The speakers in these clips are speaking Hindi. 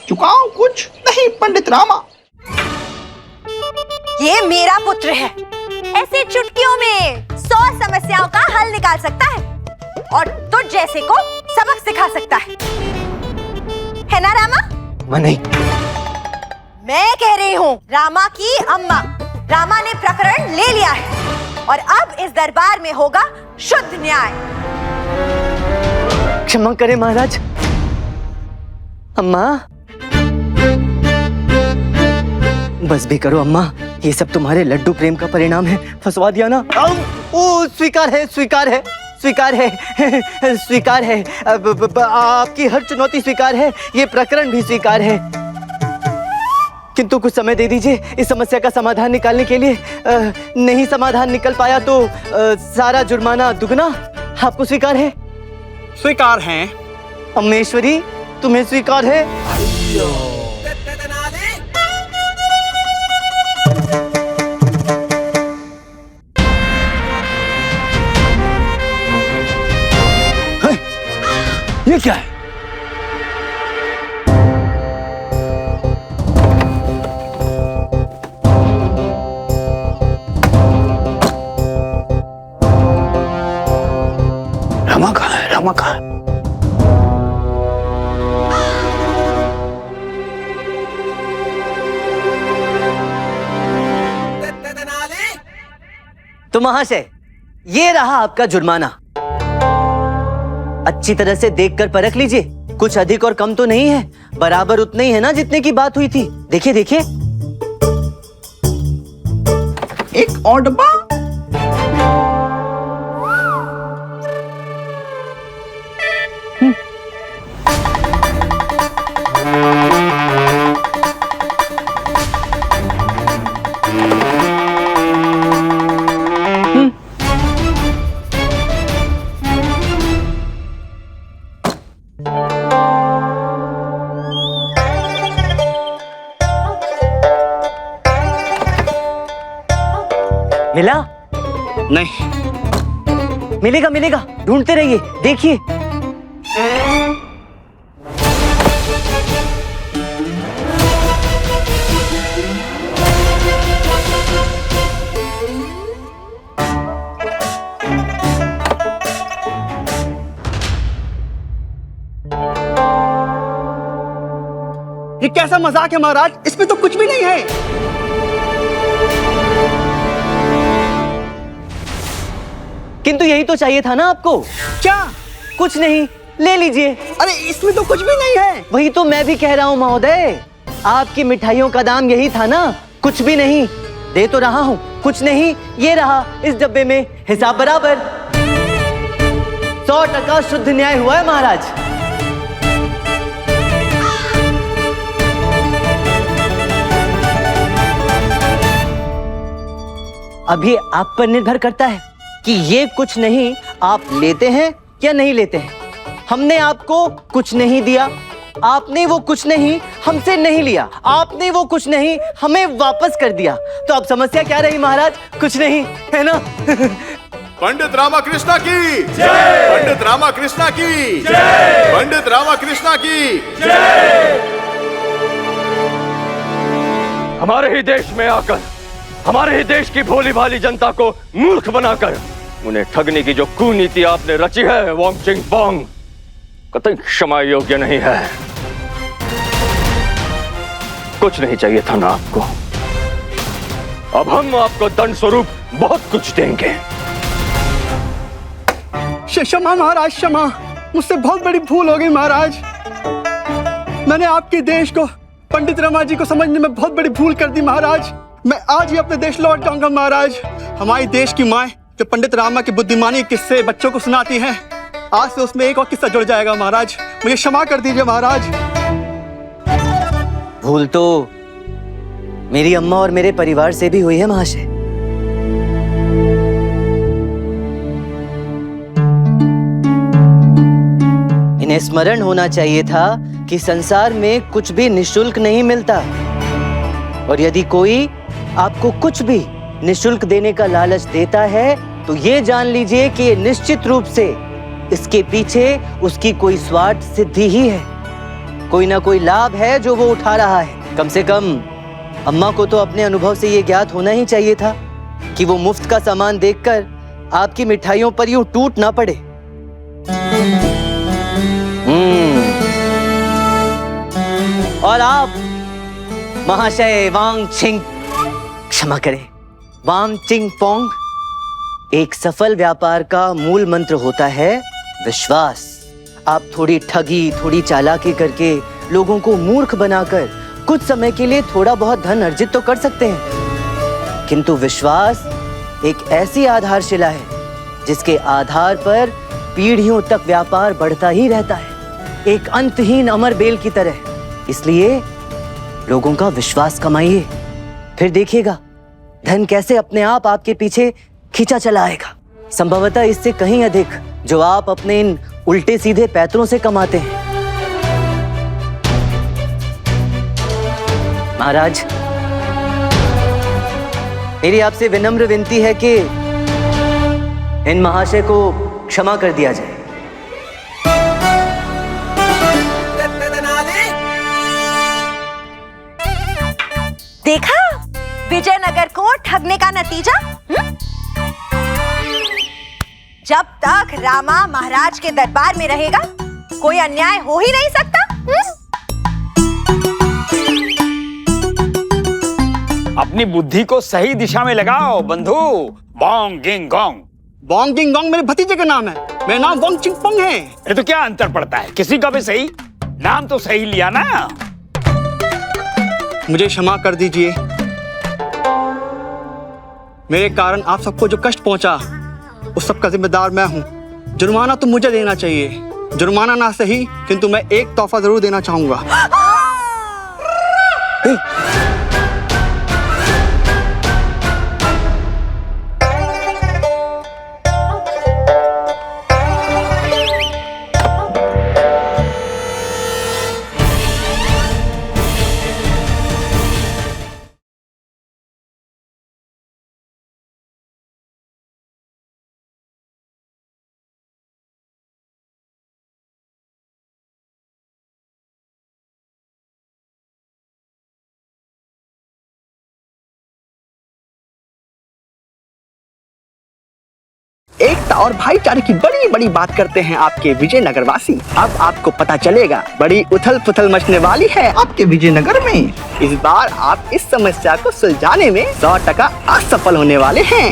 चुकाओ कुछ नहीं पंडित रामा। ये मेरा पुत्र है, ऐसे चुटकियों में 100 समस्याओं का हल निकाल सकता है और तुझ जैसे को सबक सिखा सकता है ना रामा? नहीं, मैं कह रही हूँ रामा की अम्मा। रामा ने प्रकरण ले लिया है और अब इस दरबार में होगा शुद्ध न्याय। क्षमा करें महाराज। अम्मा, बस भी करो अम्मा, ये सब तुम्हारे लड्डू प्रेम का परिणाम है। फंसवा दिया ना। ओ, स्वीकार है, स्वीकार है, स्वीकार है, स्वीकार है। आपकी हर चुनौती स्वीकार है, ये प्रकरण भी स्वीकार है। किंतु कुछ समय दे दीजिए इस समस्या का समाधान निकालने के लिए। नहीं समाधान निकल पाया तो सारा जुर्माना दुगना। आपको स्वीकार है? स्वीकार है। अम्मेश्वरी, तुम्हें स्वीकार है? ये क्या है? रमा कहाँ है? रमा कहाँ है? तो महाशय, ये रहा आपका जुर्माना। अच्छी तरह से देखकर परख लीजिए, कुछ अधिक और कम तो नहीं है, बराबर उतने ही है ना जितने की बात हुई थी। देखिए देखिए। एक और डब्बा। मिला? नहीं। मिलेगा मिलेगा, ढूंढते रहिए, देखिए। ये कैसा मजाक है महाराज? इसमें तो कुछ भी नहीं है। किंतु यही तो चाहिए था ना आपको। क्या? कुछ नहीं, ले लीजिए। अरे इसमें तो कुछ भी नहीं है। वही तो मैं भी कह रहा हूँ महोदय, आपकी मिठाइयों का दाम यही था ना, कुछ भी नहीं। दे तो रहा हूँ, कुछ नहीं। ये रहा इस डब्बे में, हिसाब बराबर। 100% शुद्ध न्याय हुआ है महाराज। अभी आप पर निर्भर करता है कि ये कुछ नहीं आप लेते हैं या नहीं लेते हैं। हमने आपको कुछ नहीं दिया, आपने वो कुछ नहीं हमसे नहीं लिया, आपने वो कुछ नहीं हमें वापस कर दिया। तो अब समस्या क्या रही महाराज? कुछ नहीं, है ना? पंडित रामाकृष्णा की जय। पंडित रामाकृष्णा की जय। पंडित रामाकृष्णा की जय। हमारे ही देश में आकर हमारे ही देश की भोली भाली जनता को मूर्ख बनाकर उन्हें ठगने की जो कुनीति आपने रची है, वांग चिंग पोंग, कतई क्षमा योग्य नहीं है। कुछ नहीं चाहिए था ना आपको। अब हम आपको दंड स्वरूप बहुत कुछ देंगे। क्षमा महाराज, क्षमा। मुझसे बहुत बड़ी भूल हो गई महाराज। मैंने आपके देश को, पंडित रमा जी को समझने में बहुत बड़ी भूल कर दी महाराज। मैं आज ही अपने देश लौट जाऊंगा महाराज। हमारे देश की माँ जो पंडित रामा की बुद्धिमानी किस्से बच्चों को सुनाती हैं, आज से उसमें एक और किस्सा जुड़ जाएगा महाराज। मुझे क्षमा कर दीजिए महाराज। भूल तो मेरी अम्मा और मेरे परिवार से भी हुई है महाशय। इन्हें स्मरण होना चाहिए था कि संसार में कुछ भी निशुल्क नहीं मिलता, और यदि कोई आपको कुछ भी निशुल्क देने का लालच देता है तो ये जान लीजिए कि ये निश्चित रूप से इसके पीछे उसकी कोई स्वार्थ सिद्धि ही है। कोई ना कोई लाभ है जो वो उठा रहा है। कम से कम अम्मा को तो अपने अनुभव से ये ज्ञात होना ही चाहिए था कि वो मुफ्त का सामान देखकर आपकी मिठाइयों पर यूं टूट ना पड़े। और आप महाशय वांग छिंग, क्षमा करें, वांग चिंग पोंग, एक सफल व्यापार का मूल मंत्र होता है विश्वास। आप थोड़ी ठगी, थोड़ी चालाकी करके लोगों को मूर्ख बनाकर कुछ समय के लिए थोड़ा बहुत धन अर्जित तो कर सकते हैं, किंतु विश्वास एक ऐसी आधारशिला है जिसके आधार पर पीढ़ियों तक व्यापार बढ़ता ही रहता है, एक अंतहीन अमर बेल की तरह। इसलिए लोगों का विश्वास कमाइए, फिर देखिएगा धन कैसे अपने आप आपके पीछे खींचा चला आएगा, संभवतः इससे कहीं अधिक जो आप अपने इन उल्टे सीधे पैतरों से कमाते हैं। महाराज, मेरी आपसे विनम्र विनती है कि इन महाशय को क्षमा कर दिया जाए। देखा विजयनगर को ठगने का नतीजा। जब तक रामा महाराज के दरबार में रहेगा कोई अन्याय हो ही नहीं सकता। अपनी बुद्धि को सही दिशा में लगाओ बंधु। बोंग गिंग गोंग। बोंग गिंग गोंग मेरे भतीजे का नाम है, मेरा नाम वांग चिंग पोंग है। ये तो क्या अंतर पड़ता है, किसी का भी सही, नाम तो सही लिया ना। मुझे क्षमा कर दीजिए, मेरे कारण आप सबको जो कष्ट पहुंचा उस सबका जिम्मेदार मैं हूं। जुर्माना तो मुझे देना चाहिए, जुर्माना ना सही किंतु मैं एक तोहफा जरूर देना चाहूंगा। एकता और भाईचारे की बड़ी बड़ी बात करते हैं आपके विजयनगर वासी। अब आपको पता चलेगा बड़ी उथल पुथल मचने वाली है आपके विजयनगर में। इस बार आप इस समस्या को सुलझाने में 100% असफल होने वाले हैं।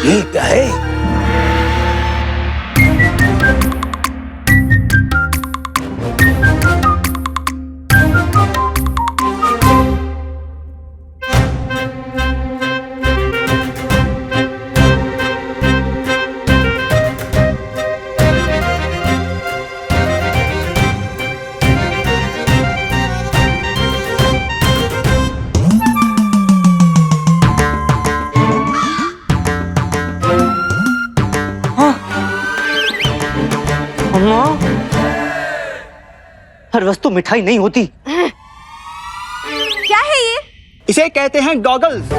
ये क्या है? हर वस्तु मिठाई नहीं होती। क्या है ये? इसे कहते हैं गॉगल्स।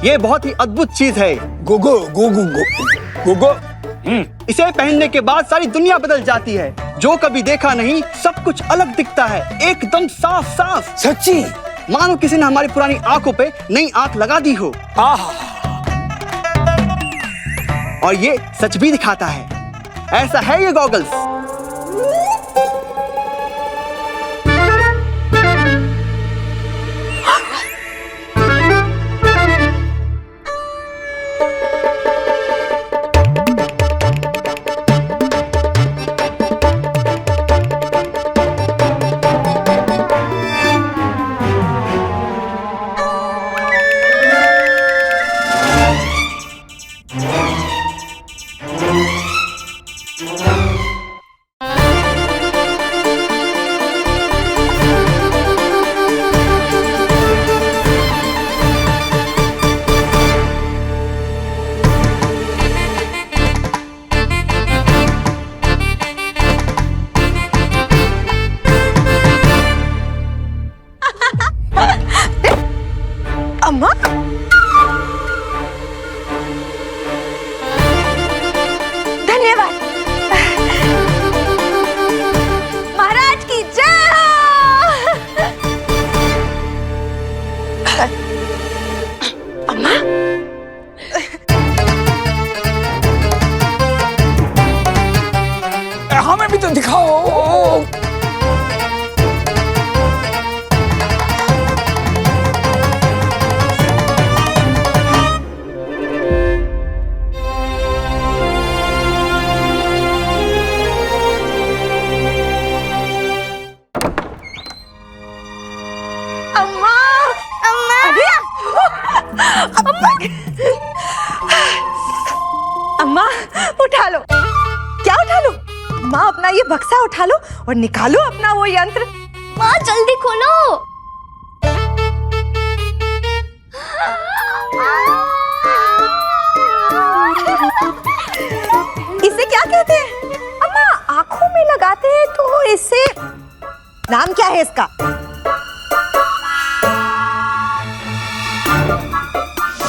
ये बहुत ही अद्भुत चीज है। गोगो गोगो गोगो। इसे पहनने के बाद सारी दुनिया बदल जाती है। जो कभी देखा नहीं सब कुछ अलग दिखता है, एकदम साफ साफ। सच्ची? मानो किसी ने हमारी पुरानी आंखों पे नई आंख लगा दी हो। और ये सच भी दिखाता है। ऐसा है ये गॉगल्स। अम्मा, धन्यवाद। महाराज की जय हो। अम्मा, हमें भी तो दिखाओ। अम्मा, अम्मा, अम्मा, अम्मा, उठा लो। क्या उठा लो? माँ, अपना ये बक्सा उठा लो और निकालो अपना वो यंत्र। माँ जल्दी खोलो। इसे क्या कहते हैं? अम्मा, आंखों में लगाते हैं तो इससे नाम क्या है इसका?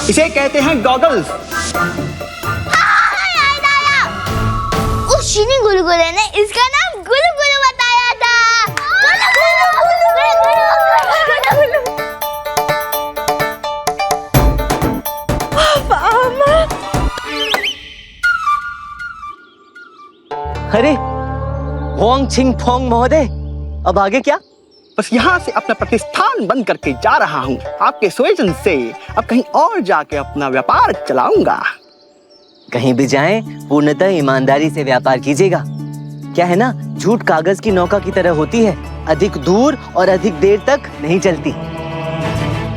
इसे कहते हैं गॉगल्स। याद आया, उस चीनी गुलगुले ने इसका नाम गुलू गुलू बताया था। गुलू गुलू गुलू गुलू गुलू। अम्मा, अरे होंग छिंग फोंग महोदय, अब आगे क्या? बस यहाँ से अपना प्रतिष्ठान बंद करके जा रहा हूँ। आपके सुजन से अब कहीं और जाके अपना व्यापार चलाऊंगा। कहीं भी जाएं, पूर्णतः ईमानदारी से व्यापार कीजिएगा। क्या है ना, झूठ कागज की नौका की तरह होती है, अधिक दूर और अधिक देर तक नहीं चलती।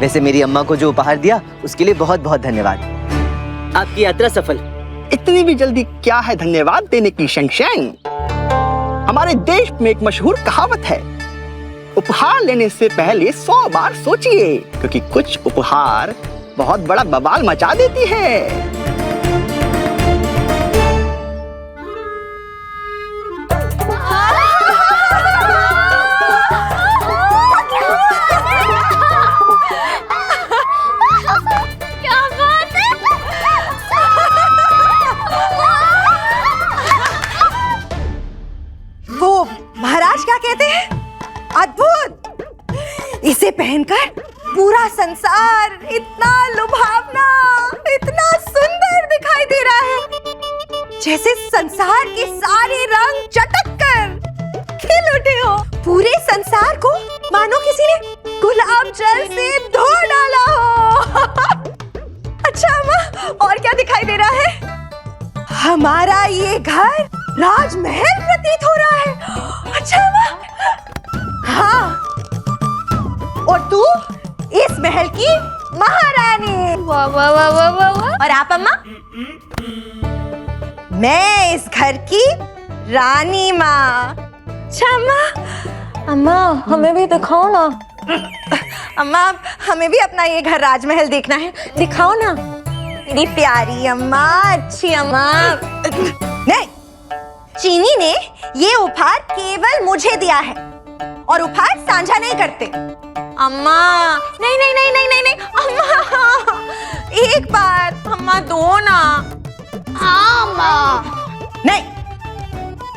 वैसे मेरी अम्मा को जो उपहार दिया उसके लिए बहुत बहुत धन्यवाद। आपकी यात्रा सफल। इतनी भी जल्दी क्या है धन्यवाद देने की शेंग? हमारे देश में एक मशहूर कहावत है, उपहार लेने से पहले 100 बार सोचिए, क्योंकि कुछ उपहार बहुत बड़ा बवाल मचा देती है। क्या बात है? वो महाराज क्या कहते हैं? अद्भुत! इसे पहनकर पूरा संसार इतना लुभावना, इतना सुंदर दिखाई दे रहा है, जैसे संसार के सारे रंग चटक कर खिल उठे हो। पूरे संसार को मानो किसी ने गुलाब जल से धो डाला हो। अच्छा अम्मा, और क्या दिखाई दे रहा है? हमारा ये घर राजमहल प्रतीत हो रहा है। अच्छा अम्मा, हाँ, और तू इस महल की महारानी। वाह वाह वाह वाह वाह वाह। और आप अम्मा? मैं इस घर की रानी माँ। अच्छा अम्मा, अम्मा हमें भी दिखाओ ना। अम्मा, हमें भी अपना ये घर राजमहल देखना है, दिखाओ ना। मेरी प्यारी अम्मा, अच्छी अम्मा। नहीं, चीनी ने ये उपहार केवल मुझे दिया है और उपहार साझा नहीं करते। अम्मा, नहीं नहीं नहीं नहीं नहीं नहीं अम्मा, एक बार अम्मा दो ना। हाँ माँ। नहीं,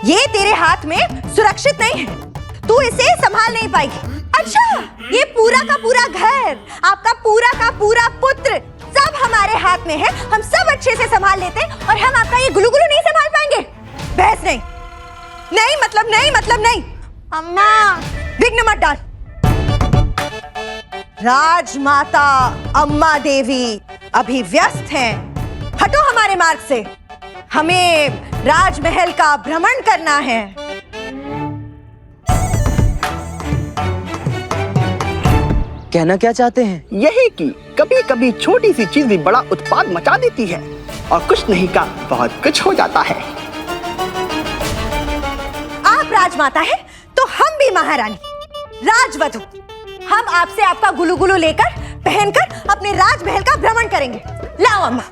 ये तेरे हाथ में सुरक्षित नहीं है, तू इसे संभाल नहीं पाएगी। अच्छा, ये पूरा का पूरा घर, आपका पूरा का पूरा पुत्र सब हमारे हाथ में है, हम सब अच्छे से संभाल लेते हैं और हम आपका ये गुलुगुलू नहीं संभाल पाएंगे। बहस नहीं, नहीं मतलब नहीं, मतलब नहीं। अम्मा, विघ्न मत डाल। राजमाता अम्मा देवी अभी व्यस्त हैं, हटो हमारे मार्ग से। हमें राजमहल का भ्रमण करना है। कहना क्या चाहते हैं? यही कि कभी कभी छोटी सी चीज भी बड़ा उत्पाद मचा देती है और कुछ नहीं का बहुत कुछ हो जाता है। आप राजमाता हैं तो हम भी महारानी, राजवधू। हम आपसे आपका गुलुगुलू लेकर पहनकर अपने राजमहल का भ्रमण करेंगे। लाओ अम्मा,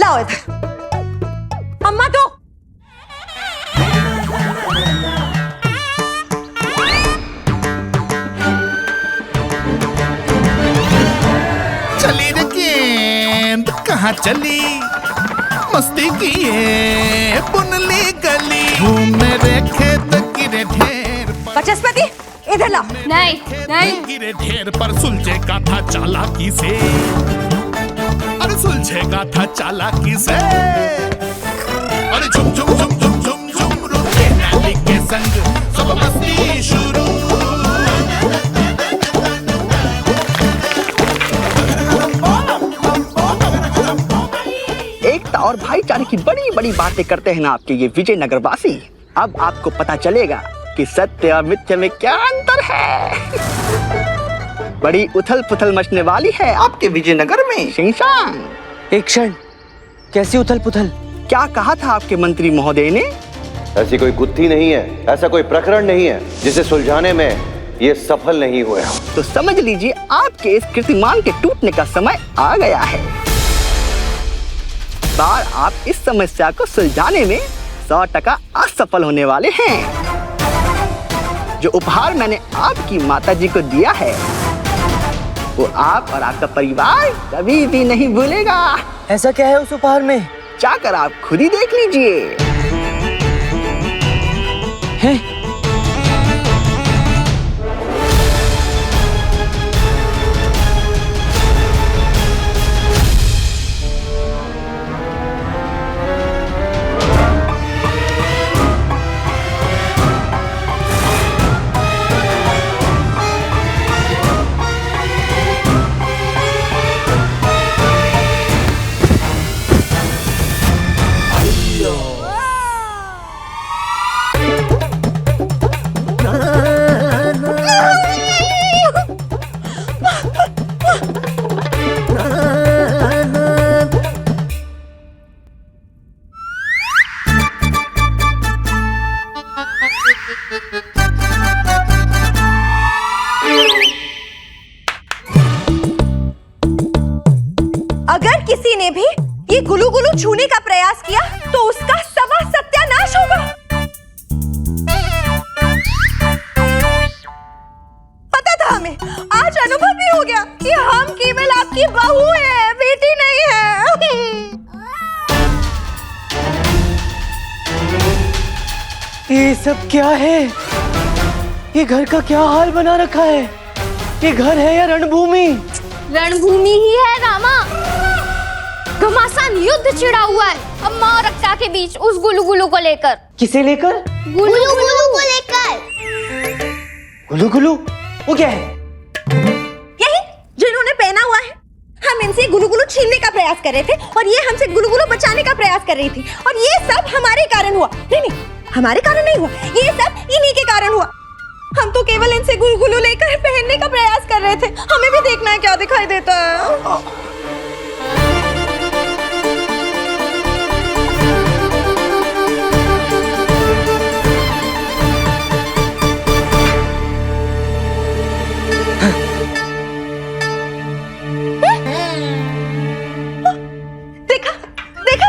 लाओ इधर। अम्मा तो चली रे कहाँ चली मस्ती किए पुनली गली घूमने रे खेत गिरे ढेर बचस्पति इधर ला। नहीं गिरे ढेर पर सुलझेगा था चालाकी से, अरे सुलझेगा था चालाकी से। अरे झुम झुम झुम झुम झुम झुम रुके नाली के संग सब मस्ती शुरू। एकता और भाईचारे की बड़ी बड़ी बातें करते हैं ना आपके ये विजयनगर वासी। अब आपको पता चलेगा कि सत्य और मिथ्या में क्या अंतर है। बड़ी उथल पुथल मचने वाली है आपके विजयनगर में शिंशान। एक क्षण, कैसी उथल पुथल? क्या कहा था आपके मंत्री महोदय ने? ऐसी कोई गुत्थी नहीं है, ऐसा कोई प्रकरण नहीं है जिसे सुलझाने में ये सफल नहीं हुए हम। तो समझ लीजिए आपके इस कीर्तिमान के टूटने का समय आ गया है। बार आप इस समस्या को सुलझाने में 100% असफल होने वाले हैं। जो उपहार मैंने आपकी माताजी को दिया है वो आप और आपका परिवार कभी भी नहीं भूलेगा। ऐसा क्या है उस उपहार में? जाकर आप खुद ही देख लीजिए। हैं? अगर किसी ने भी ये गुलू गुलू छूने का प्रयास किया तो उसका सवा सत्यानाश होगा। पता था हमें, आज अनुभव भी हो गया कि हम केवल आपकी बहू है, बेटी नहीं है। ये सब क्या है? ये घर का क्या हाल बना रखा है? ये घर है या रणभूमि? रणभूमि ही है रामा। घमासान युद्ध छिड़ा हुआ है अम्मा और अक्का के बीच उस गुलू गुलू को लेकर। किसे लेकर? गुलू गुलू को लेकर। गुलू गुलू? वो क्या है? यही जो इन्होंने पहना हुआ है। हम इनसे गुलू गुलू छीनने का प्रयास कर रहे थे और ये हमसे गुलू गुलू बचाने का प्रयास कर रही थी और ये सब हमारे कारण हुआ। नहीं, हमारे कारण नहीं हुआ, ये सब इन्हीं के कारण हुआ। हम तो केवल इनसे गुलू गुलू लेकर पहनने का प्रयास कर रहे थे। हमें भी देखना है क्या दिखाई देता है। देखा देखा।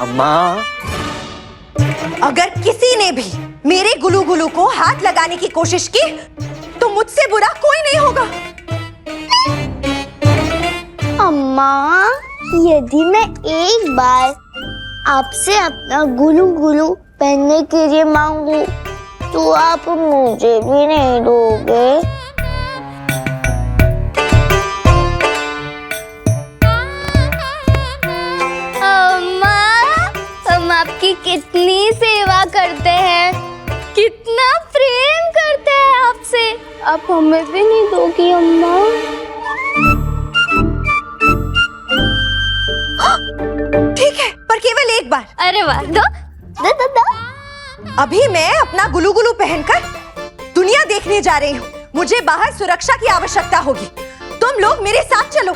अम्मा, अगर किसी ने भी मेरे गुलू गुलू को हाथ लगाने की कोशिश की तो मुझसे बुरा कोई नहीं होगा। अम्मा, यदि मैं एक बार आपसे अपना गुलू गुलू पहनने के लिए मांगू तो आप मुझे भी नहीं दोगे? अम्मा, हम आपकी कितनी सेवा करते हैं, कितना प्रेम करते हैं आपसे। आप हमें भी नहीं दोगी अम्मा? ठीक है, पर केवल एक बार। अरे वाह, दो दो दो दो। अभी मैं अपना गुलू गुलू पहनकर दुनिया देखने जा रही हूँ। मुझे बाहर सुरक्षा की आवश्यकता होगी। तुम लोग मेरे साथ चलो।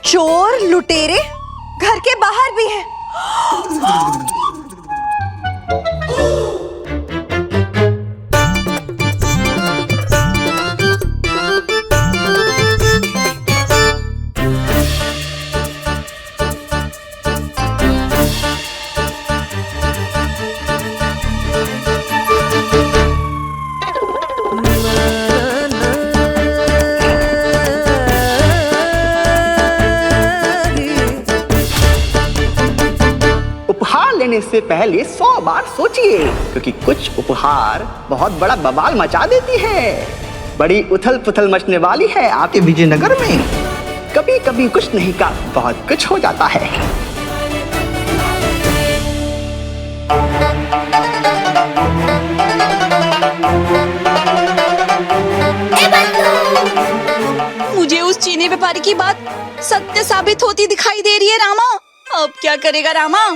चोर लुटेरे घर के बाहर भी हैं। मांगने से पहले 100 बार सोचिए, क्योंकि कुछ उपहार बहुत बड़ा बवाल मचा देती है। बड़ी उथल पुथल मचने वाली है आपके विजयनगर में। कभी कभी कुछ नहीं का बहुत कुछ हो जाता है। मुझे उस चीनी व्यापारी की बात सत्य साबित होती दिखाई दे रही है रामा। अब क्या करेगा रामा?